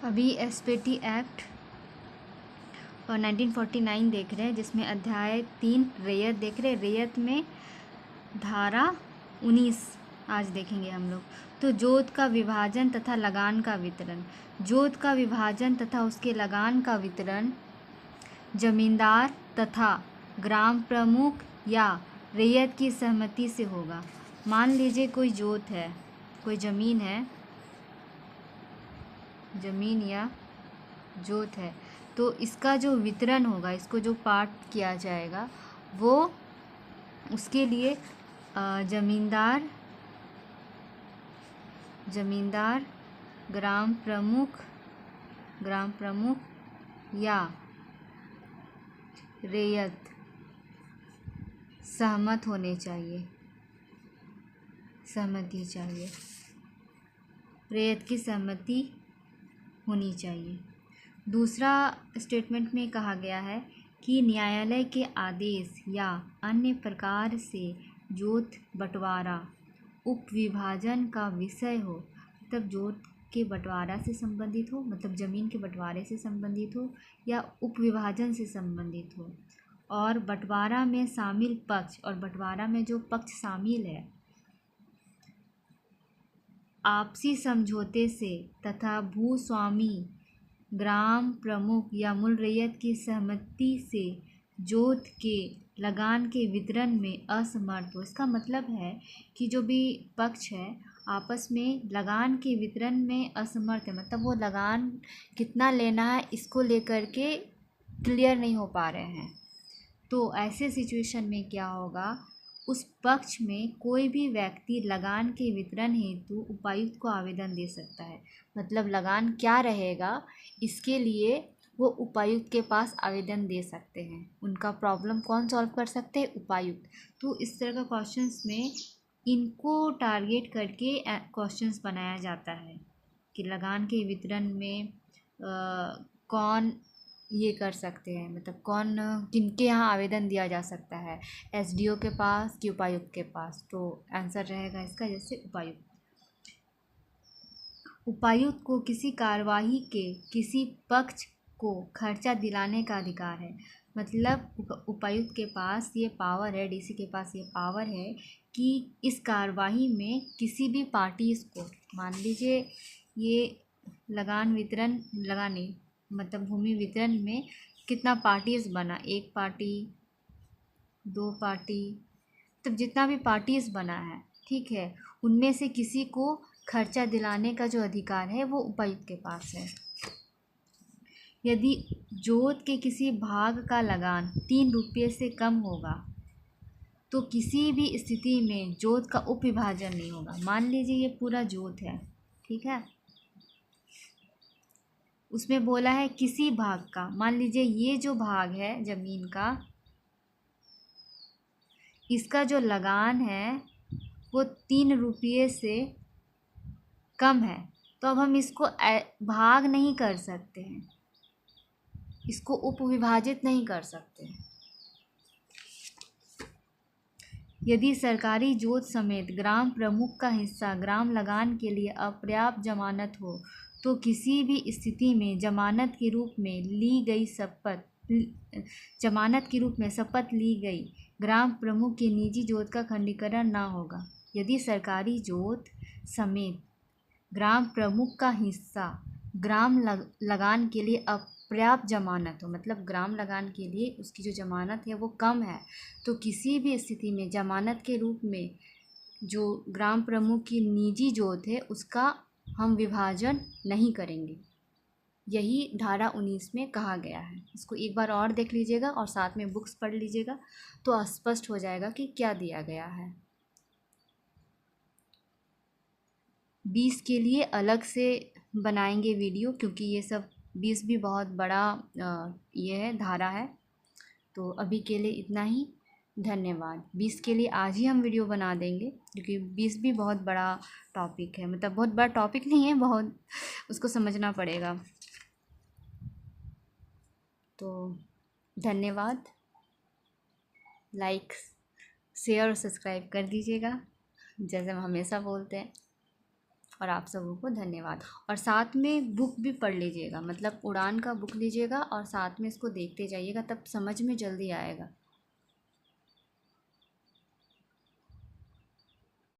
अभी SPT act और 1949 देख रहे हैं, जिसमें अध्याय 3 रैयत देख रहे हैं। रैयत में धारा 19 आज देखेंगे हम लोग। तो जोत का विभाजन तथा लगान का वितरण। जोत का विभाजन तथा उसके लगान का वितरण जमींदार तथा ग्राम प्रमुख या रैयत की सहमति से होगा। मान लीजिए कोई जोत है, कोई ज़मीन है, ज़मीन या जोत है, तो इसका जो वितरण होगा, इसको जो पार्ट किया जाएगा, वो उसके लिए जमींदार ग्राम प्रमुख या रैयत सहमति चाहिए, रैयत की सहमति होनी चाहिए। दूसरा स्टेटमेंट में कहा गया है कि न्यायालय के आदेश या अन्य प्रकार से जोत बंटवारा उपविभाजन का विषय हो, मतलब जोत के बंटवारा से संबंधित हो, मतलब ज़मीन के बंटवारे से संबंधित हो या उपविभाजन से संबंधित हो, और बंटवारा में शामिल पक्ष और बंटवारा में जो पक्ष शामिल है आपसी समझौते से तथा भूस्वामी ग्राम प्रमुख या मूल रैयत की सहमति से जोत के लगान के वितरण में असमर्थ हो। इसका मतलब है कि जो भी पक्ष है आपस में लगान के वितरण में असमर्थ है, मतलब वो लगान कितना लेना है इसको लेकर के क्लियर नहीं हो पा रहे हैं। तो ऐसे सिचुएशन में क्या होगा, उस पक्ष में कोई भी व्यक्ति लगान के वितरण हेतु उपायुक्त को आवेदन दे सकता है। मतलब लगान क्या रहेगा इसके लिए वो उपायुक्त के पास आवेदन दे सकते हैं। उनका प्रॉब्लम कौन सॉल्व कर सकते हैं? उपायुक्त। तो इस तरह का क्वेश्चंस में इनको टारगेट करके क्वेश्चंस बनाया जाता है कि लगान के वितरण में कौन ये कर सकते हैं, मतलब कौन किनके यहाँ आवेदन दिया जा सकता है, एसडीओ के पास कि उपायुक्त के पास। तो आंसर रहेगा इसका जैसे उपायुक्त। उपायुक्त को किसी कार्यवाही के किसी पक्ष को खर्चा दिलाने का अधिकार है। मतलब उपायुक्त के पास ये पावर है, डीसी के पास ये पावर है कि इस कार्यवाही में किसी भी पार्टीज़ को, मान लीजिए ये मतलब भूमि वितरण में कितना पार्टीज़ बना, 1 पार्टी 2 पार्टी, तब जितना भी पार्टीज़ बना है, ठीक है, उनमें से किसी को खर्चा दिलाने का जो अधिकार है वो उपायुक्त के पास है। यदि जोत के किसी भाग का लगान 3 रुपये से कम होगा तो किसी भी स्थिति में जोत का उपविभाजन नहीं होगा। मान लीजिए ये पूरा जोत है, ठीक है, उसमें बोला है किसी भाग का, मान लीजिए ये जो भाग है ज़मीन का, इसका जो लगान है वो 3 रुपये से कम है, तो अब हम इसको भाग नहीं कर सकते हैं, इसको उपविभाजित नहीं कर सकते हैं। यदि सरकारी जोत समेत ग्राम प्रमुख का हिस्सा ग्राम लगान के लिए अपर्याप्त जमानत हो तो किसी भी स्थिति में जमानत के रूप में शपथ ली गई ग्राम प्रमुख की निजी जोत का खंडीकरण न होगा। यदि सरकारी जोत समेत ग्राम प्रमुख का हिस्सा ग्राम लगान के लिए अपर्याप्त जमानत हो, मतलब ग्राम लगान के लिए उसकी जो जमानत है वो कम है, तो किसी भी स्थिति में जमानत के रूप में जो ग्राम प्रमुख की निजी जोत है उसका हम विभाजन नहीं करेंगे। यही धारा 19 में कहा गया है। इसको एक बार और देख लीजिएगा और साथ में बुक्स पढ़ लीजिएगा तो स्पष्ट हो जाएगा कि क्या दिया गया है। 20 के लिए अलग से बनाएंगे वीडियो, क्योंकि ये सब 20 भी बहुत बड़ा ये है, धारा है। तो अभी के लिए इतना ही, धन्यवाद। 20 के लिए आज ही हम वीडियो बना देंगे, क्योंकि 20 भी बहुत बड़ा टॉपिक है, मतलब बहुत बड़ा टॉपिक नहीं है, बहुत उसको समझना पड़ेगा। तो धन्यवाद, लाइक शेयर और सब्सक्राइब कर दीजिएगा जैसे हम हमेशा बोलते हैं। और आप सबों को धन्यवाद। और साथ में बुक भी पढ़ लीजिएगा, मतलब उड़ान का बुक लीजिएगा और साथ में इसको देखते जाइएगा, तब समझ में जल्दी आएगा।